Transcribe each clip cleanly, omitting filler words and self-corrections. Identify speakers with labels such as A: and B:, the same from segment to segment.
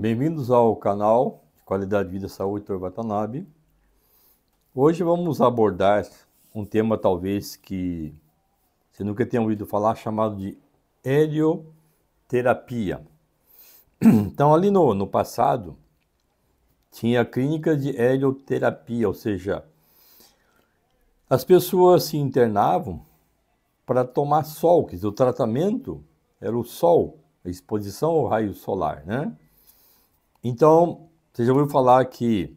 A: Bem-vindos ao canal de Qualidade de Vida e Saúde Dr. Watanabe. Hoje vamos abordar um tema talvez que você nunca tenha ouvido falar, chamado de helioterapia. Então ali no passado tinha clínicas de helioterapia, ou seja, as pessoas se internavam para tomar sol, quer dizer, o tratamento era o sol, a exposição ao raio solar, né? Então, você já ouviu falar que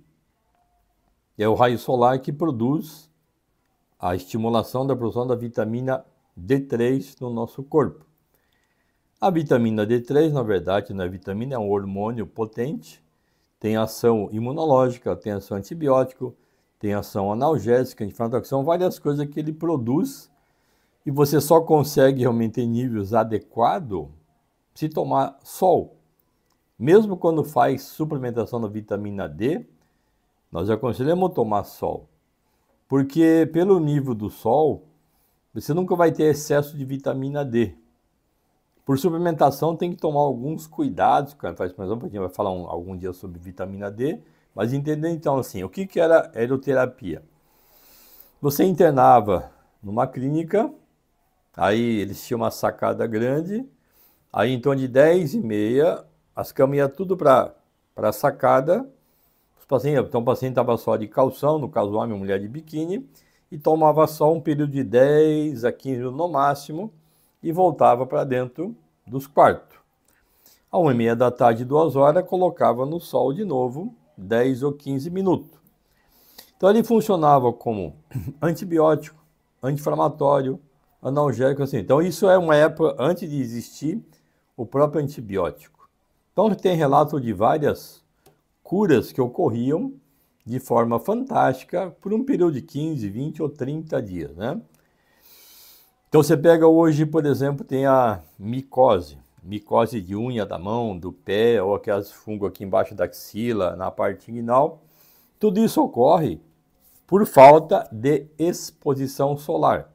A: é o raio solar que produz a estimulação da produção da vitamina D3 no nosso corpo. A vitamina D3, na verdade, não é vitamina, é um hormônio potente, tem ação imunológica, tem ação antibiótica, tem ação analgésica, anti-inflamatória, são várias coisas que ele produz e você só consegue realmente em níveis adequados se tomar sol. Mesmo quando faz suplementação da vitamina D, nós aconselhamos tomar sol, porque pelo nível do sol, você nunca vai ter excesso de vitamina D. Por suplementação tem que tomar alguns cuidados, cara, faz mais um pouquinho, vai falar algum dia sobre vitamina D, mas entender então assim, o que era helioterapia? Você internava numa clínica, aí eles tinham uma sacada grande, aí em torno de 10h30, as camas iam tudo para a sacada, então o paciente estava só de calção, no caso homem ou mulher de biquíni, e tomava só um período de 10 a 15 minutos no máximo, e voltava para dentro dos quartos. À 1h30 da tarde, 2 horas, colocava no sol de novo, 10 ou 15 minutos. Então ele funcionava como antibiótico, anti-inflamatório, analgésico, assim. Então isso é uma época antes de existir o próprio antibiótico. Então tem relato de várias curas que ocorriam de forma fantástica por um período de 15, 20 ou 30 dias, né? Então você pega hoje, por exemplo, tem a micose de unha da mão, do pé, ou aquelas fungos aqui embaixo da axila, na parte inguinal. Tudo isso ocorre por falta de exposição solar.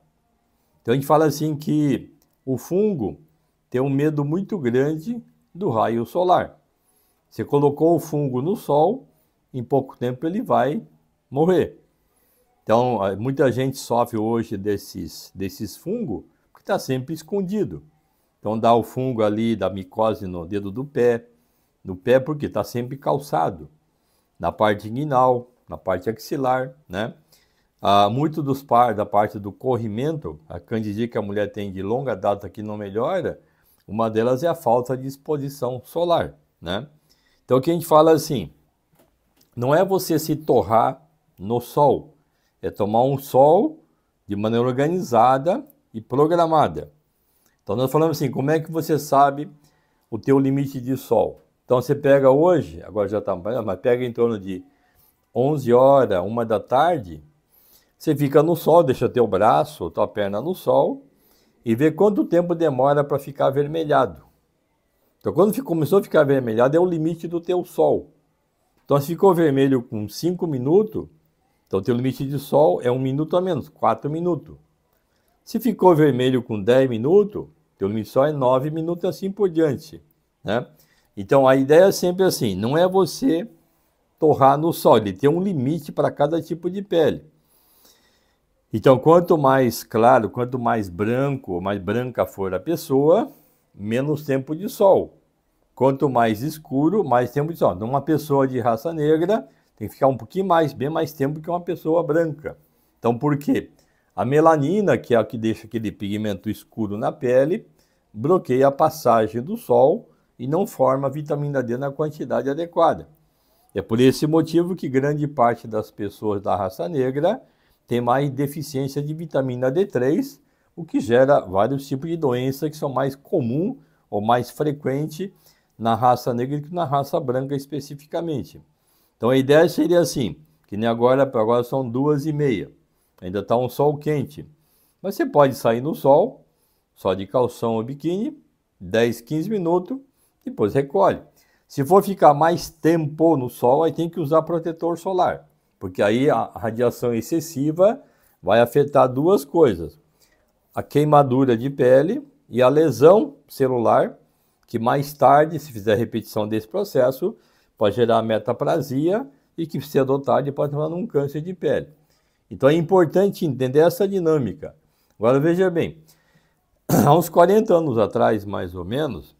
A: Então a gente fala assim que o fungo tem um medo muito grande do raio solar. Você colocou o fungo no sol, em pouco tempo ele vai morrer. Então, muita gente sofre hoje desses fungos, porque está sempre escondido. Então, dá o fungo ali da micose no dedo do pé, no pé porque está sempre calçado, na parte inguinal, na parte axilar, né? Muito da parte do corrimento, a candidíase que a mulher tem de longa data que não melhora, uma delas é a falta de exposição solar, né? Então, o que a gente fala assim, não é você se torrar no sol, é tomar um sol de maneira organizada e programada. Então, nós falamos assim, como é que você sabe o teu limite de sol? Então, você pega hoje, agora já está, mas pega em torno de 11 horas, 1 da tarde, você fica no sol, deixa teu braço, tua perna no sol e vê quanto tempo demora para ficar avermelhado. Então, quando começou a ficar avermelhado, é o limite do teu sol. Então, se ficou vermelho com 5 minutos, então teu limite de sol é 1 minuto a menos, 4 minutos. Se ficou vermelho com 10 minutos, teu limite de sol é 9 minutos, assim por diante, né? Então, a ideia é sempre assim, não é você torrar no sol, ele tem um limite para cada tipo de pele. Então, quanto mais claro, quanto mais branco, mais branca for a pessoa, menos tempo de sol. Quanto mais escuro, mais tempo de sol. Uma pessoa de raça negra tem que ficar um pouquinho mais, bem mais tempo que uma pessoa branca. Então, por quê? A melanina, que é o que deixa aquele pigmento escuro na pele, bloqueia a passagem do sol e não forma vitamina D na quantidade adequada. É por esse motivo que grande parte das pessoas da raça negra tem mais deficiência de vitamina D3, o que gera vários tipos de doenças que são mais comuns ou mais frequentes na raça negra que na raça branca especificamente. Então a ideia seria assim, que nem agora são 2h30, ainda está um sol quente, mas você pode sair no sol, só de calção ou biquíni, 10, 15 minutos, depois recolhe. Se for ficar mais tempo no sol, aí tem que usar protetor solar, porque aí a radiação excessiva vai afetar duas coisas, a queimadura de pele e a lesão celular, que mais tarde, se fizer repetição desse processo, pode gerar metaplasia e que cedo ou tarde pode levar num câncer de pele. Então é importante entender essa dinâmica. Agora veja bem, há uns 40 anos atrás, mais ou menos,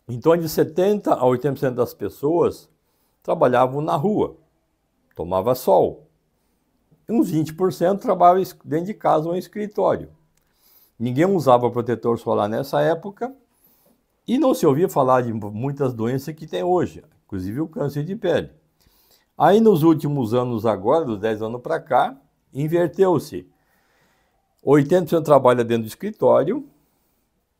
A: em torno de 70 a 80% das pessoas trabalhavam na rua, tomava sol. Uns 20% trabalhavam dentro de casa ou em escritório. Ninguém usava protetor solar nessa época e não se ouvia falar de muitas doenças que tem hoje, inclusive o câncer de pele. Aí nos últimos anos agora, dos 10 anos para cá, inverteu-se. 80% trabalha dentro do escritório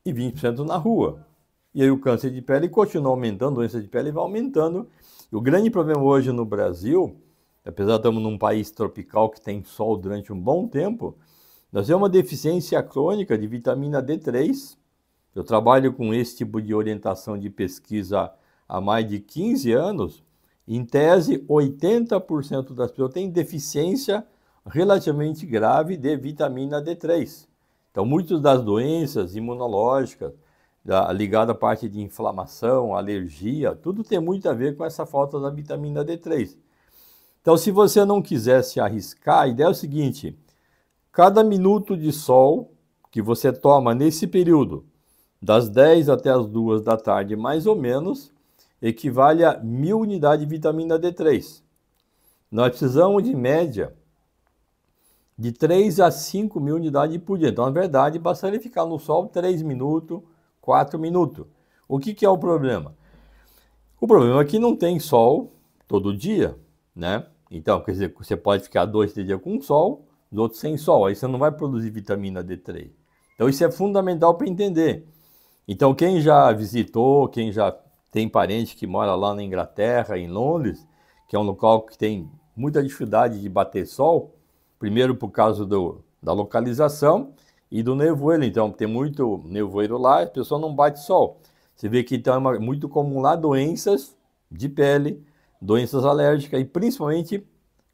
A: e 20% na rua. E aí o câncer de pele continua aumentando, a doença de pele vai aumentando. E o grande problema hoje no Brasil, apesar de estarmos num país tropical que tem sol durante um bom tempo, nós temos uma deficiência crônica de vitamina D3. Eu trabalho com esse tipo de orientação de pesquisa há mais de 15 anos. Em tese, 80% das pessoas têm deficiência relativamente grave de vitamina D3. Então, muitas das doenças imunológicas, ligada à parte de inflamação, alergia, tudo tem muito a ver com essa falta da vitamina D3. Então, se você não quiser se arriscar, a ideia é o seguinte: cada minuto de sol que você toma nesse período, das 10 até as 2 da tarde, mais ou menos, equivale a 1.000 unidades de vitamina D3. Nós precisamos de média de 3 a 5 mil unidades por dia. Então, na verdade, bastaria ficar no sol 3 minutos, 4 minutos. O que é o problema? O problema é que não tem sol todo dia, né? Então, quer dizer, você pode ficar 2, 3 dias com sol, os outros sem sol. Aí você não vai produzir vitamina D3. Então, isso é fundamental para entender. Então, quem já visitou, quem já tem parente que mora lá na Inglaterra, em Londres, que é um local que tem muita dificuldade de bater sol, primeiro por causa da localização e do nevoeiro. Então, tem muito nevoeiro lá, a pessoa não bate sol. Você vê que então é muito comum lá doenças de pele, doenças alérgicas e principalmente,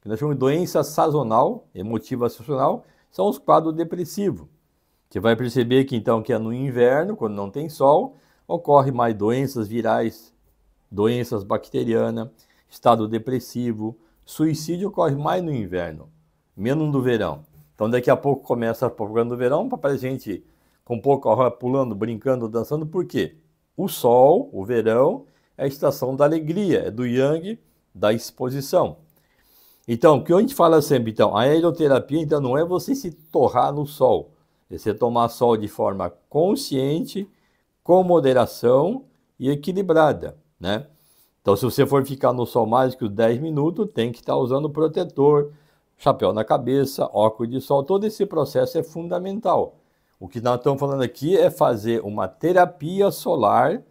A: que nós chamamos de doença sazonal, emotiva sazonal, são os quadros depressivos. Você vai perceber que então que é no inverno, quando não tem sol, ocorre mais doenças virais, doenças bacterianas, estado depressivo, suicídio ocorre mais no inverno, menos no verão. Então daqui a pouco começa a propaganda do verão para a gente com pouco pulando, brincando, dançando. Por quê? O sol, o verão, é a estação da alegria, é do yang, da exposição. Então, o que a gente fala sempre, então, a helioterapia então, não é você se torrar no sol, é você tomar sol de forma consciente, com moderação e equilibrada, né? Então, se você for ficar no sol mais que os 10 minutos, tem que estar usando protetor, chapéu na cabeça, óculos de sol. Todo esse processo é fundamental. O que nós estamos falando aqui é fazer uma terapia solar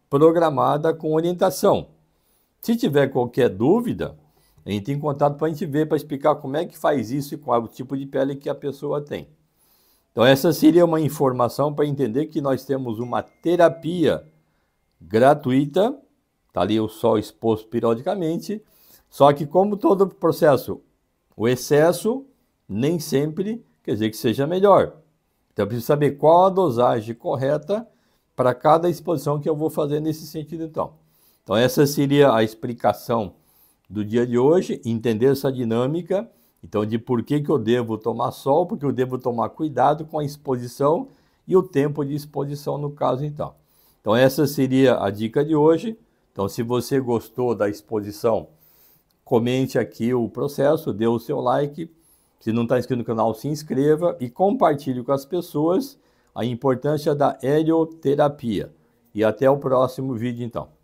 A: programada com orientação. Se tiver qualquer dúvida, a gente tem contato para a gente ver, para explicar como é que faz isso e qual é o tipo de pele que a pessoa tem. Então, essa seria uma informação para entender que nós temos uma terapia gratuita, está ali o sol exposto periodicamente, só que como todo processo, o excesso nem sempre quer dizer que seja melhor. Então, eu preciso saber qual a dosagem correta para cada exposição que eu vou fazer nesse sentido, então. Então, essa seria a explicação do dia de hoje, entender essa dinâmica. Então, de por que eu devo tomar sol, porque eu devo tomar cuidado com a exposição e o tempo de exposição no caso, então. Então, essa seria a dica de hoje. Então, se você gostou da exposição, comente aqui o processo, dê o seu like. Se não está inscrito no canal, se inscreva e compartilhe com as pessoas a importância da helioterapia. E até o próximo vídeo, então.